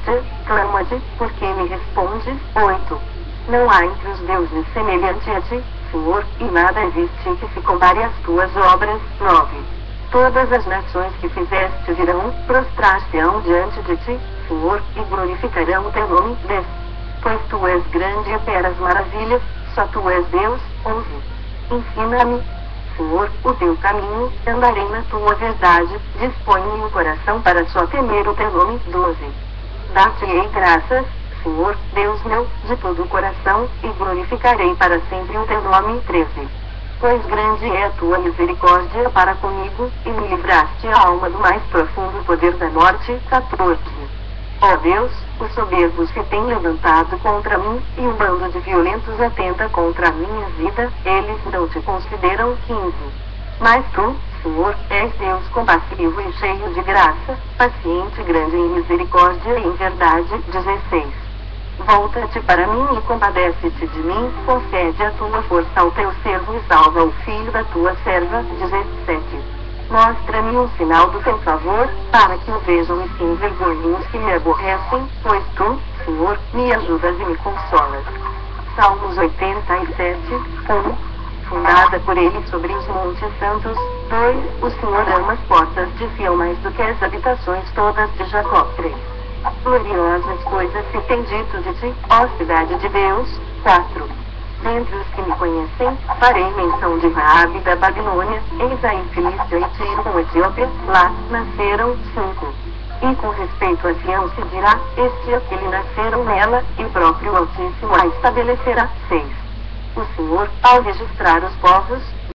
angústia, clama-te, porque me respondes. 8. Não há entre os deuses semelhante a ti, Senhor, e nada existe que se compare às tuas obras. 9. Todas as nações que fizeste virão, prostrar-se-ão diante de ti, Senhor, e glorificarão o teu nome. 10. Pois tu és grande e operas maravilhas, só tu és Deus. 11. Ensina-me, Senhor, o teu caminho, andarei na tua verdade, dispõe-me o coração para só temer o teu nome. 12. Dar-te-ei graças, Senhor, Deus meu, de todo o coração, e glorificarei para sempre o teu nome. 13. Pois grande é a tua misericórdia para comigo, e me livraste a alma do mais profundo poder da morte. 14. Ó Deus, os soberbos se têm levantado contra mim, e um bando de violentos atenta contra a minha vida, eles não te consideram. 15. Mas tu, Senhor, és Deus compassivo e cheio de graça, paciente, grande em misericórdia e em verdade. 16. Volta-te para mim e compadece-te de mim, concede a tua força ao teu servo e salva o filho da tua serva. 17. Mostra-me um sinal do teu favor, para que o vejam e se envergonhem os que me aborrecem, pois tu, Senhor, me ajudas e me consolas. Salmos 87, 1. Fundada por ele sobre os montes santos. 2. O Senhor ama as portas de Sião mais do que as habitações todas de Jacó. 3. Gloriosas coisas se tem dito de ti, ó cidade de Deus. 4. Dentre os que me conhecem, farei menção de Raabe da Babilônia, eis aí Filístia e Tiro com Etiópia, lá nasceram. 5. E com respeito a Sião se dirá, este e aquele nasceram nela, e próprio Altíssimo a estabelecerá. 6. O Senhor, ao registrar os povos,